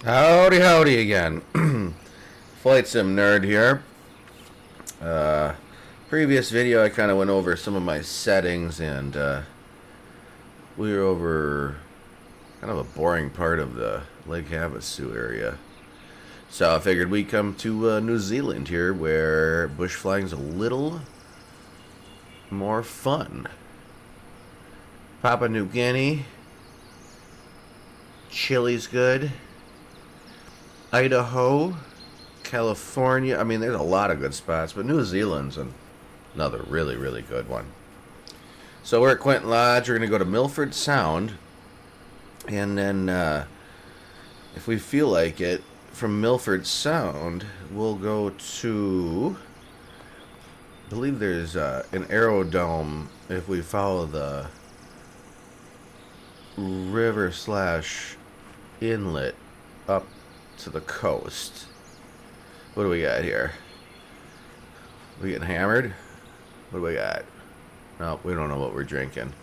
Howdy, howdy again. Flight Sim Nerd here. Previous video, I kind of went over some of my settings, and we were over kind of a boring part of the Lake Havasu area. So I figured we'd come to New Zealand here, where bush flying's a little more fun. Papua New Guinea, Chile's good. Idaho, California. I mean, there's a lot of good spots, but New Zealand's another really, really good one. So we're at Quentin Lodge. We're going to go to Milford Sound. And then, if we feel like it, from Milford Sound, we'll go to, I believe there's an aerodrome if we follow the river / inlet up to the coast. What do we got here? We getting hammered? What do we got? No, we don't know what we're drinking.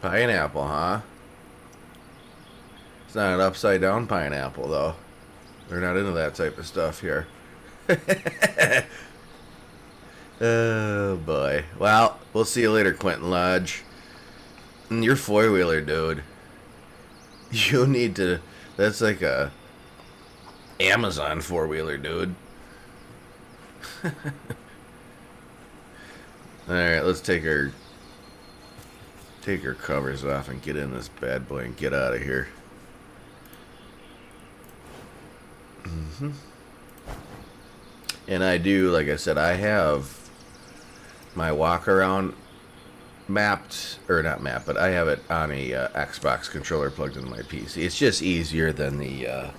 Pineapple, huh? It's not an upside down pineapple, though. We're not into that type of stuff here. Oh boy. Well, we'll see you later, Quentin Lodge. And you're four-wheeler, dude. You need to. That's like a Amazon four-wheeler, dude. Alright, let's take our covers off and get in this bad boy and get out of here. And I do, like I said, I have my walk around mapped, or not mapped, but I have it on a Xbox controller plugged into my PC. It's just easier than the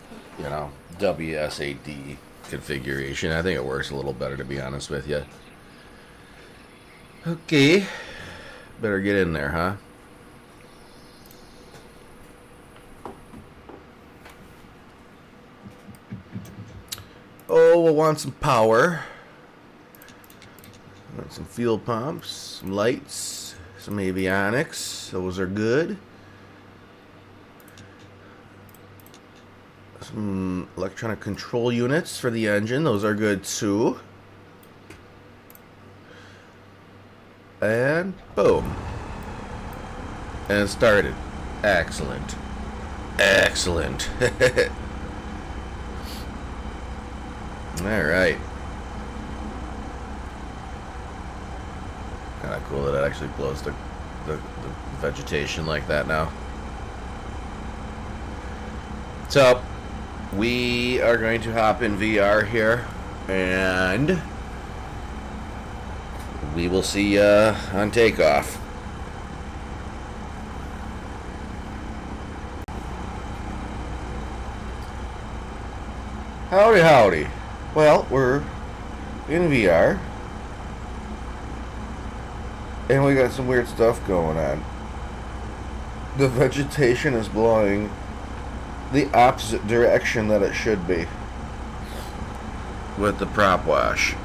WSAD configuration. I think it works a little better, to be honest with you. Okay, better get in there, huh? Oh, we'll want some power. Want some fuel pumps, some lights, some avionics. Those are good. Some electronic control units for the engine. Those are good too. And boom. And it started. Excellent. Excellent. Alright. Kind of cool that it actually blows the vegetation like that now. So, we are going to hop in VR here, and we will see you on takeoff. Howdy, howdy. Well, we're in VR, and we got some weird stuff going on. The vegetation is blowing the opposite direction that it should be with the prop wash.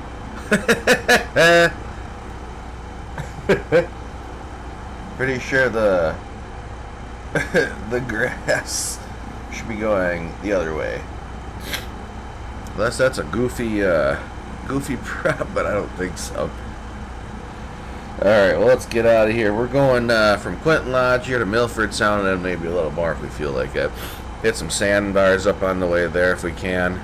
Pretty sure the grass should be going the other way. Unless that's a goofy prop, but I don't think so. Alright, well, let's get out of here. We're going from Quentin Lodge here to Milford Sound, and then maybe a little more if we feel like it. Hit some sandbars up on the way there if we can.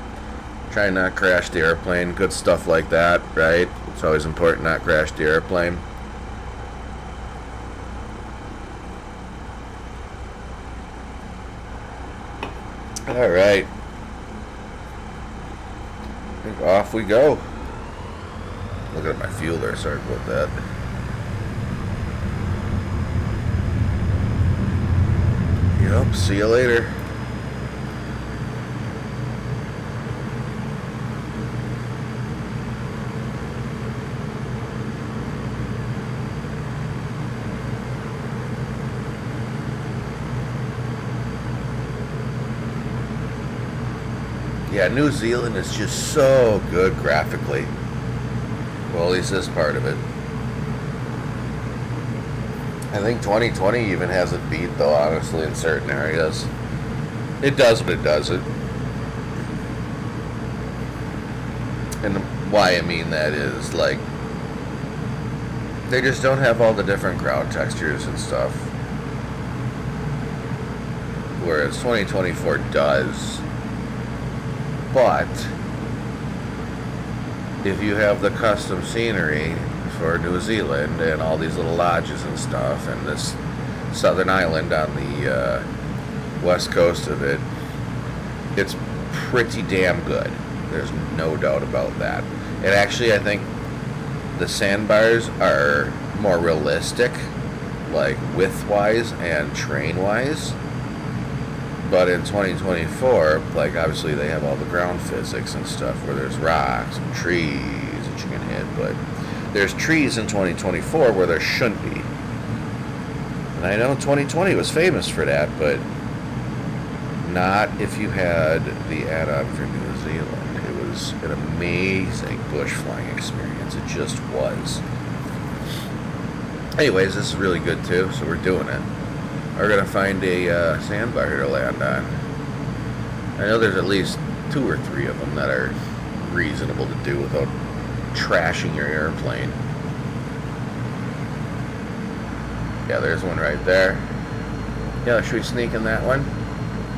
Try and not crash the airplane. Good stuff like that, right? It's always important not crash the airplane. Alright. Off we go. Look at my fuel there, sorry about that. Yep, see you later. Yeah, New Zealand is just so good graphically. Well, at least this part of it. I think 2020 even has it beat, though, honestly, in certain areas. It does what it does. And why I mean that is, like, they just don't have all the different ground textures and stuff. Whereas 2024 does. But if you have the custom scenery for New Zealand and all these little lodges and stuff, and this southern island on the west coast of it, it's pretty damn good. There's no doubt about that. And actually, I think the sandbars are more realistic, like width-wise and terrain-wise. But in 2024, like, obviously they have all the ground physics and stuff where there's rocks and trees that you can hit, but there's trees in 2024 where there shouldn't be. And I know 2020 was famous for that, but not if you had the add-on for New Zealand. It was an amazing bush flying experience. It just was. Anyways, this is really good too, so we're doing it. We're going to find a sandbar here to land on. I know there's at least 2 or 3 of them that are reasonable to do without trashing your airplane. Yeah, there's one right there. Yeah, should we sneak in that one?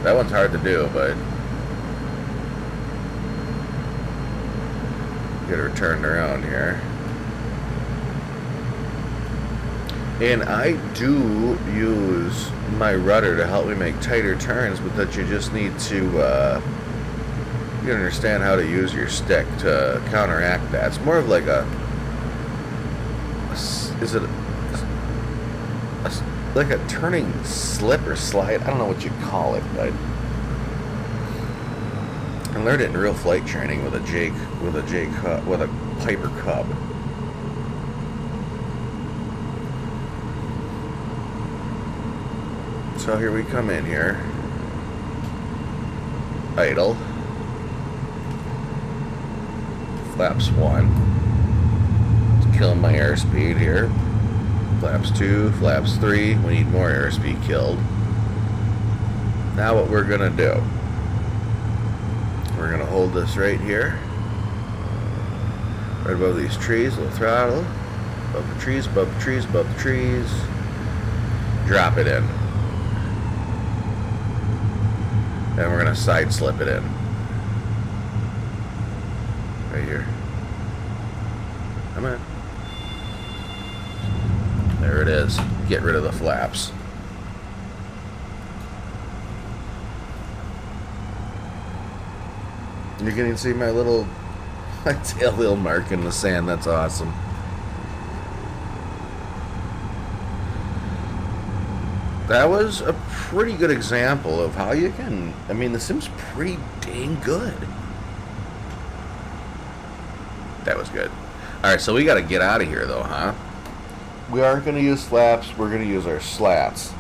That one's hard to do, but get her turned around here. And I do use my rudder to help me make tighter turns, but that you just need to you understand how to use your stick to counteract that. It's more of like is it like a turning slip or slide? I don't know what you call it, but I learned it in real flight training with a Piper Cub. So here we come in here. Idle. Flaps 1. It's killing my airspeed here. Flaps 2, flaps 3. We need more airspeed killed. Now what we're gonna do, we're gonna hold this right here. Right above these trees, little throttle. Above the trees, above the trees, above the trees. Drop it in. And we're going to side slip it in. Right here. Come on. There it is. Get rid of the flaps. You can see my tail wheel mark in the sand. That's awesome. That was a pretty good example of how you can... I mean, the sim's pretty dang good. That was good. Alright, so we got to get out of here, though, huh? We aren't going to use flaps. We're going to use our slats.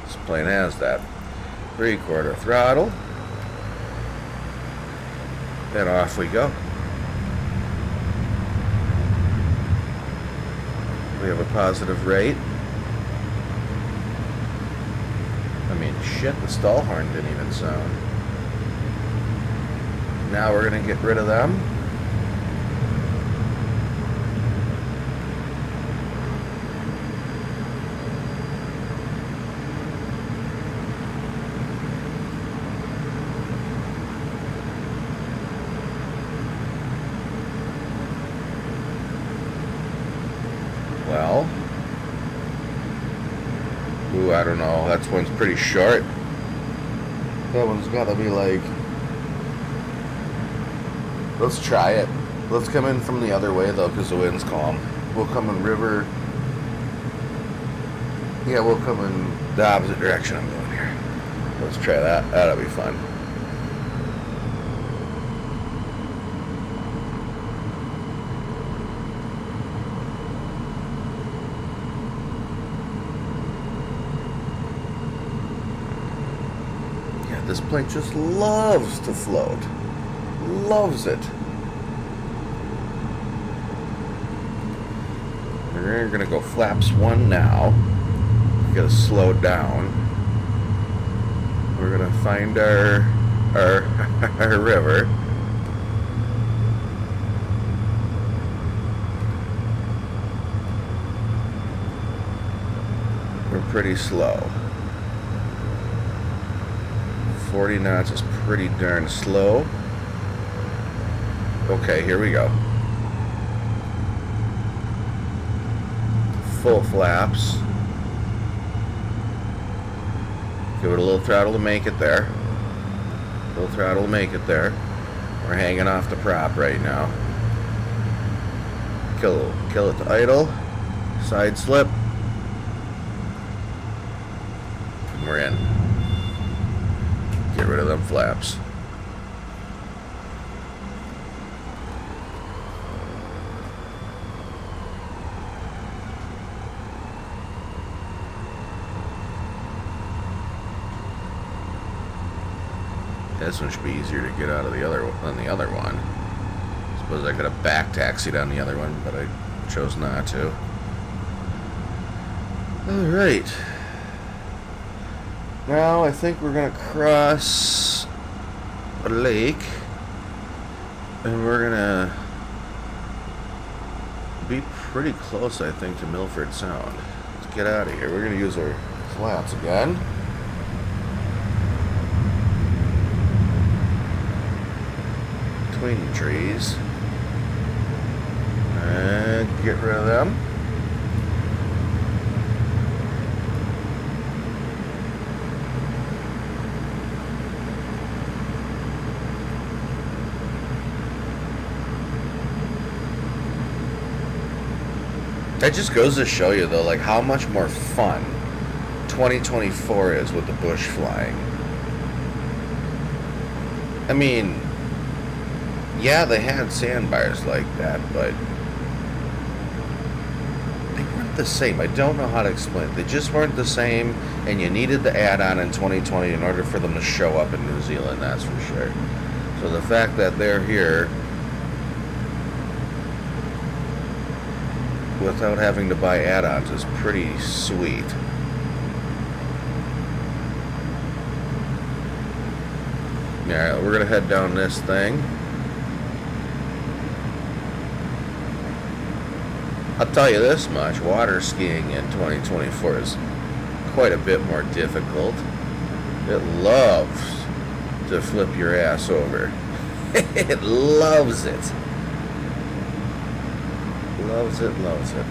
This plane has that. 3/4 throttle. And off we go. We have a positive rate. I mean, shit, the stall horn didn't even sound. Now we're going to get rid of them. Well, ooh, I don't know. That one's pretty short. That one's got to be like... Let's try it. Let's come in from the other way, though, because the wind's calm. We'll come in river... Yeah, we'll come in the opposite direction I'm going here. Let's try that. That'll be fun. This plane just loves to float. Loves it. We're We're gonna go flaps 1 now. Gotta slow down. We're gonna find our our river. We're pretty slow. 40 knots is pretty darn slow. Okay, here we go. Full flaps. Give it a little throttle to make it there. A little throttle to make it there. We're hanging off the prop right now. Kill it to idle. Side slip. And we're in. Get rid of them flaps. This one should be easier to get out of the other than the other one. Suppose I could have back taxied on the other one, but I chose not to. Alright. Now I think we're gonna cross a lake, and we're gonna be pretty close, I think, to Milford Sound. Let's get out of here. We're gonna use our flaps again. Between trees. And get rid of them. That just goes to show you, though, like how much more fun 2024 is with the bush flying. I mean, yeah, they had sandbars like that, but they weren't the same. I don't know how to explain it. They just weren't the same, and you needed the add-on in 2020 in order for them to show up in New Zealand, that's for sure. So the fact that they're here without having to buy add-ons is pretty sweet. Yeah, we're gonna head down this thing. I'll tell you this much, water skiing in 2024 is quite a bit more difficult. It loves to flip your ass over. It loves it. Loves it, loves it.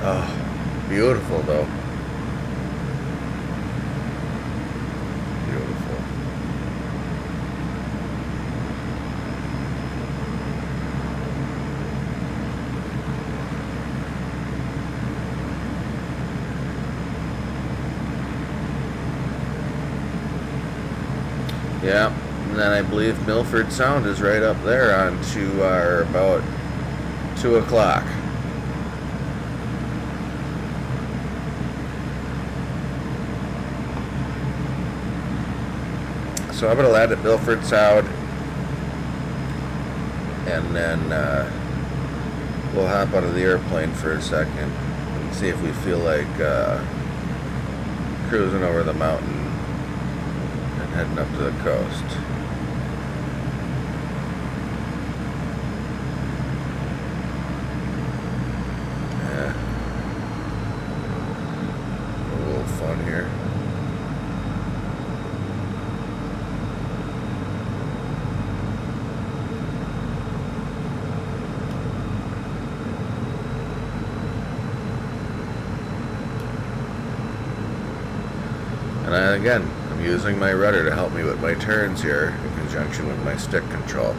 Oh, beautiful though. Beautiful. Yeah, and then I believe Milford Sound is right up there on to our about 2 o'clock. So I'm going to land at Milford Sound, and then we'll hop out of the airplane for a second and see if we feel like cruising over the mountain and heading up to the coast. Yeah. A little fun here. And again, I'm using my rudder to help me with my turns here in conjunction with my stick control.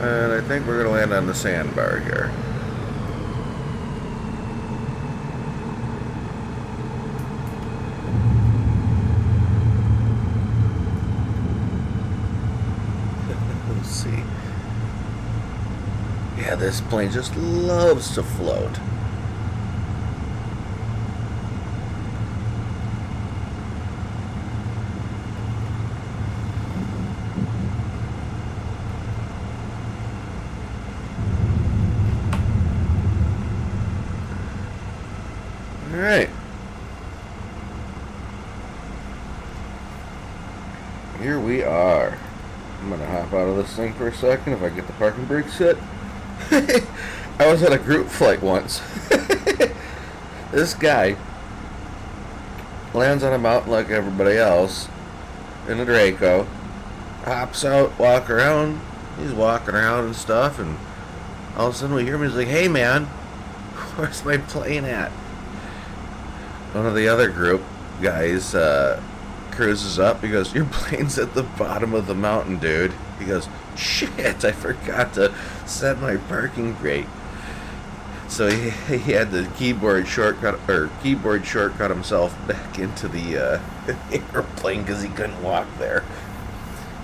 And I think we're going to land on the sandbar here. Let's see. Yeah, this plane just loves to float. Alright. Here we are. I'm gonna hop out of this thing for a second if I get the parking brakes hit. I was at a group flight once. This guy lands on a mountain like everybody else in a Draco, hops out, walk around. He's walking around and stuff, and all of a sudden we hear him. He's like, "Hey man, where's my plane at?" One of the other group guys cruises up. He goes, "Your plane's at the bottom of the mountain, dude." He goes, "Shit, I forgot to set my parking brake." So he had the keyboard shortcut himself back into the airplane because he couldn't walk there.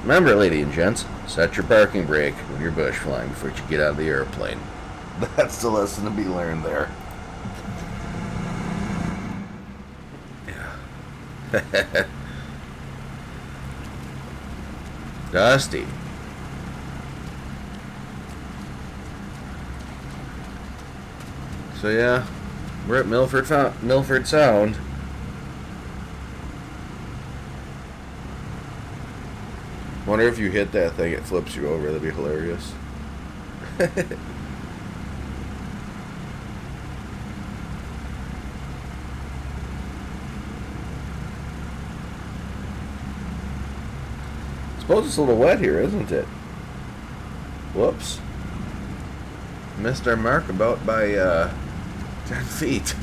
Remember, ladies and gents, set your parking brake when you're bush flying before you get out of the airplane. That's the lesson to be learned there. Yeah. Dusty. So yeah, we're at Milford Sound. Wonder if you hit that thing, it flips you over. That'd be hilarious. Suppose it's a little wet here, isn't it? Whoops. Missed our mark about by 10 feet.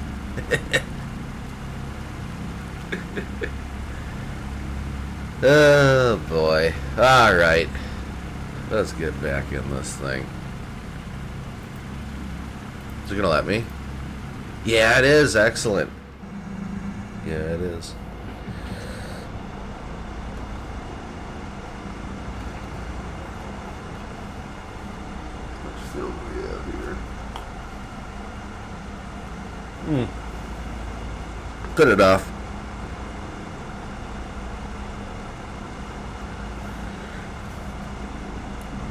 Oh boy. Alright. Let's get back in this thing. Is it gonna let me? Yeah, it is. Excellent. Yeah, it is. Which field do we have here? Cut it off.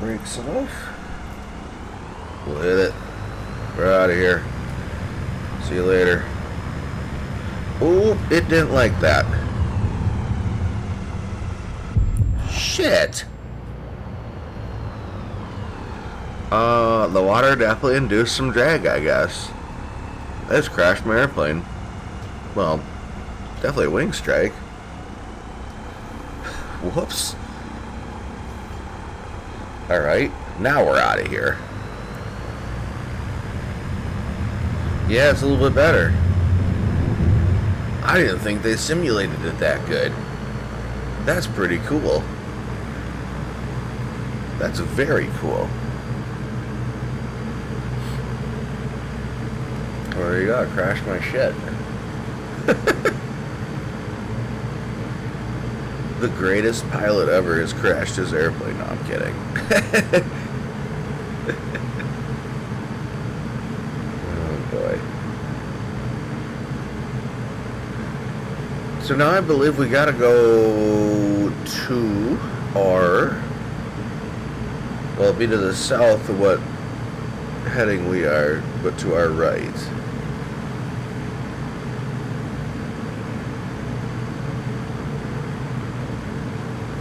Brakes off. We'll hit it. We're out of here. See you later. Oh, it didn't like that. Shit. The water definitely induced some drag, I guess. I just crashed my airplane. Well, definitely a wing strike. Whoops. Alright, now we're out of here. Yeah, it's a little bit better. I didn't think they simulated it that good. That's pretty cool. That's very cool. Well, there you go, I crashed my shit. The greatest pilot ever has crashed his airplane. No, I'm kidding. Oh boy. So now I believe we gotta go to our, well, it'll be to the south of what heading we are, but to our right.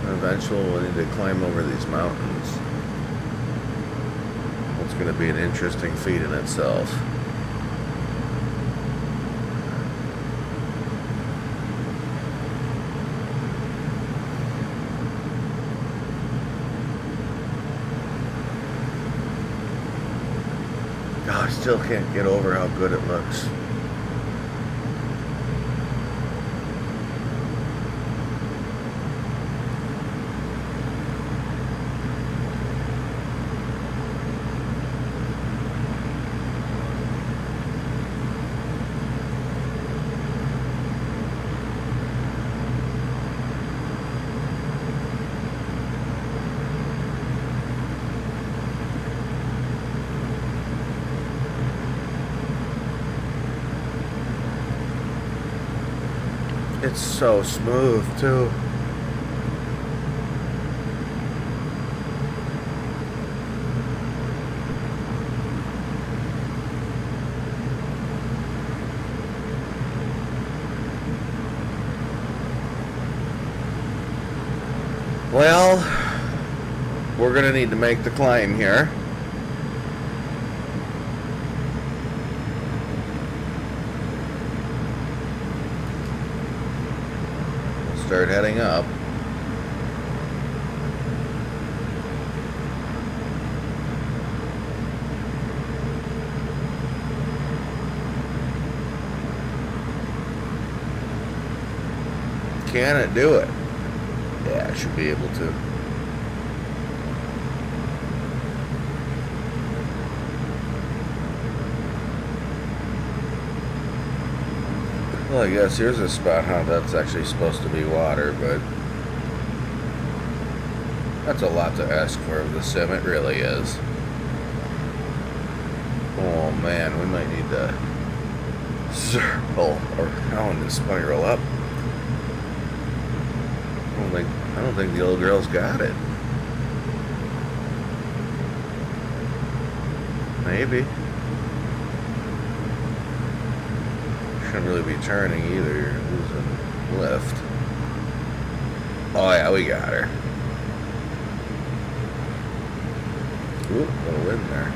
Eventually we'll need to climb over these mountains. It's going to be an interesting feat in itself. God, I still can't get over how good it looks. It's so smooth, too. Well, we're going to need to make the climb here. We'll start heading up. Can it do it? Yeah, I should be able to. Well, I guess here's a spot, huh? That's actually supposed to be water, but that's a lot to ask for of the sim. It really is. Oh man, we might need to circle around and spiral up. I don't think the old girl's got it. Maybe. Shouldn't really be turning either. You're losing lift. Oh yeah, we got her. Ooh, a little wind there.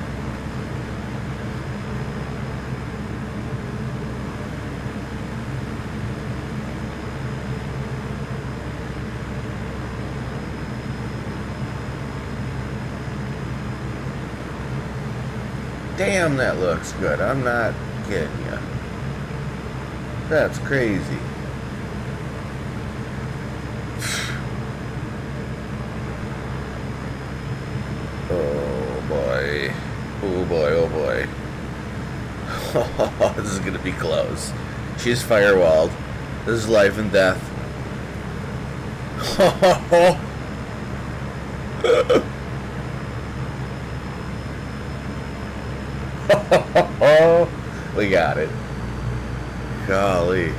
Damn, that looks good. I'm not kidding you. That's crazy. Oh boy. Oh boy, oh boy. This is gonna be close. She's firewalled. This is life and death. We got it. Golly.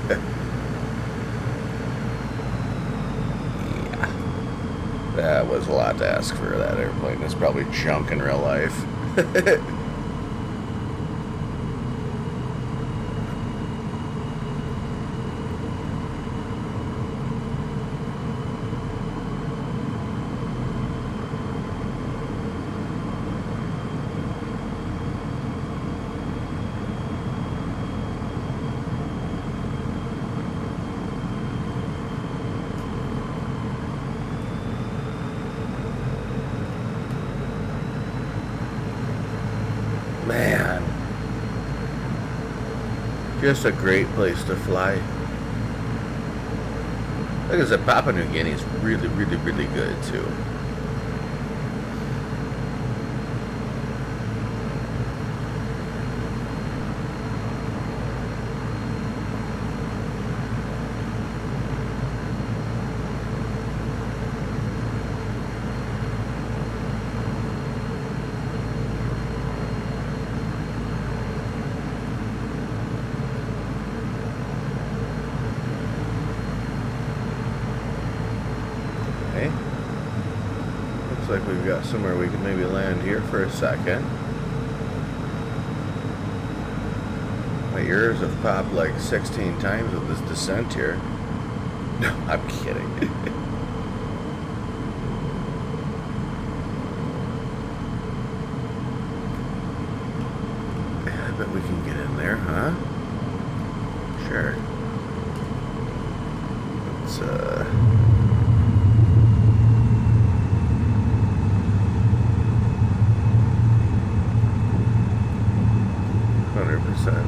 Yeah. That was a lot to ask for that airplane. It's probably junk in real life. Man, just a great place to fly. Like I said, Papua New Guinea is really, really, really good too. Looks like we've got somewhere we can maybe land here for a second. My ears have popped like 16 times with this descent here. No, I'm kidding. I bet we can get in there, huh? Sure. Let's, 100%.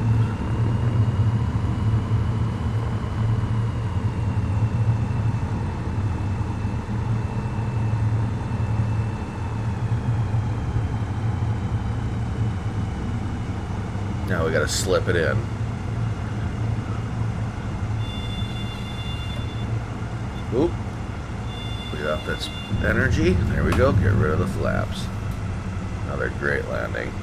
Now we gotta slip it in. Oop. Lead off that energy. There we go. Get rid of the flaps. Another great landing.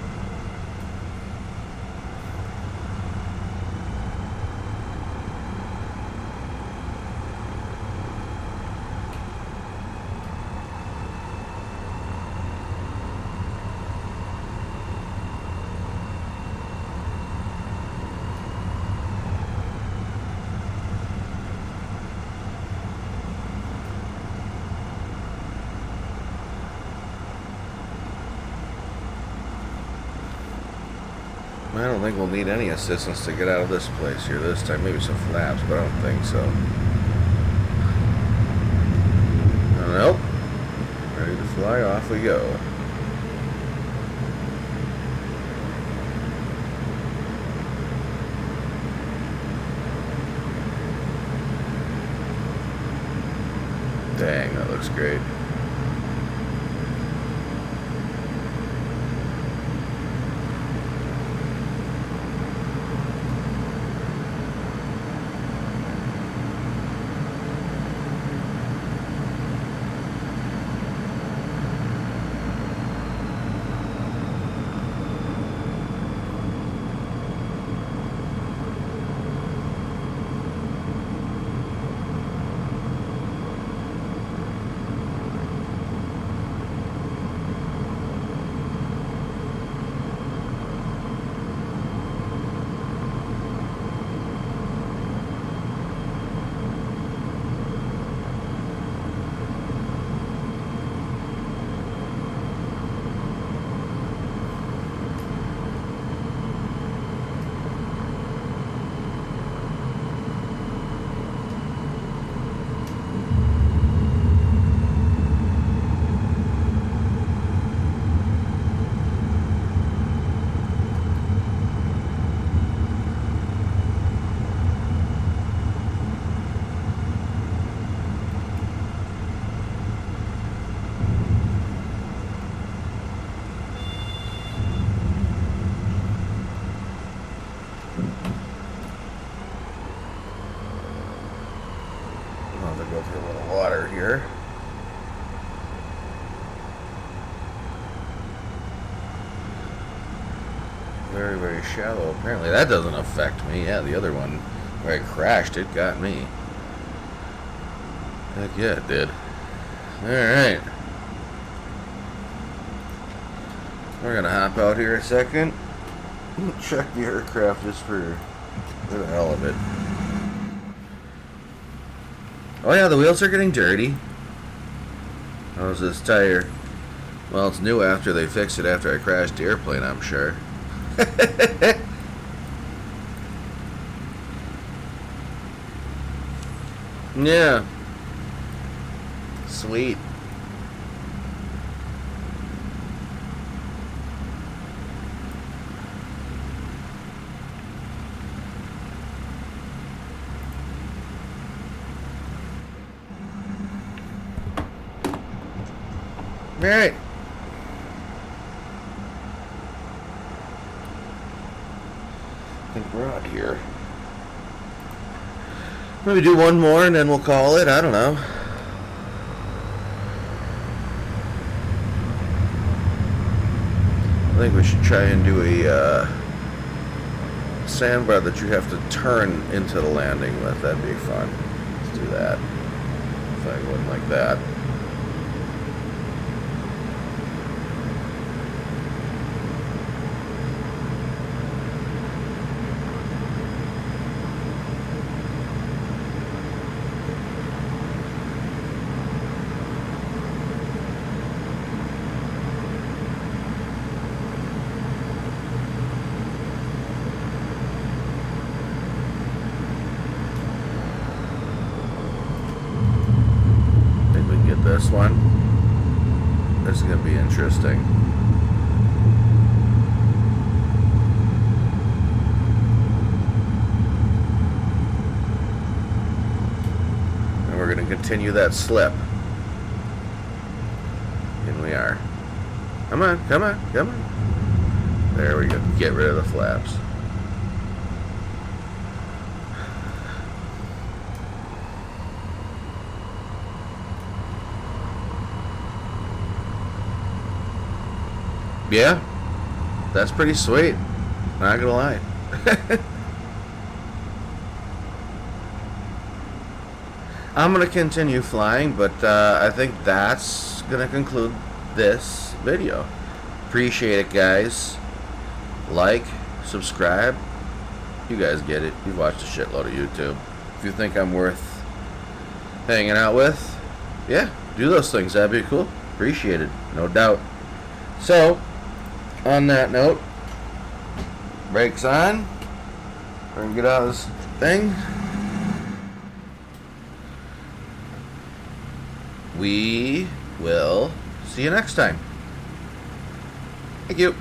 I don't think we'll need any assistance to get out of this place here this time. Maybe some flaps, but I don't think so. Nope. Ready to fly, off we go. Dang, that looks great. Go through a little water here. Very, very shallow. Apparently that doesn't affect me. Yeah, the other one where I crashed, it got me. Heck yeah, it did. Alright. We're gonna hop out here a second. Check the aircraft just for the hell of it. Oh yeah, the wheels are getting dirty. How's this tire? Well, it's new after they fixed it after I crashed the airplane, I'm sure. Yeah. Sweet. Alright. I think we're out here. Maybe do one more and then we'll call it. I don't know. I think we should try and do a sandbar that you have to turn into the landing with. That'd be fun. Let's do that. If I go in like that. This one. This is going to be interesting. And we're going to continue that slip. And we are. Come on, come on, come on. There we go. Get rid of the flaps. Yeah, that's pretty sweet. Not gonna lie. I'm gonna continue flying, but I think that's gonna conclude this video. Appreciate it, guys. Like, subscribe. You guys get it. You've watched a shitload of YouTube. If you think I'm worth hanging out with, yeah, do those things. That'd be cool. Appreciate it, no doubt. So, on that note, Brakes on. We're going to get out of this thing. We will see you next time. Thank you.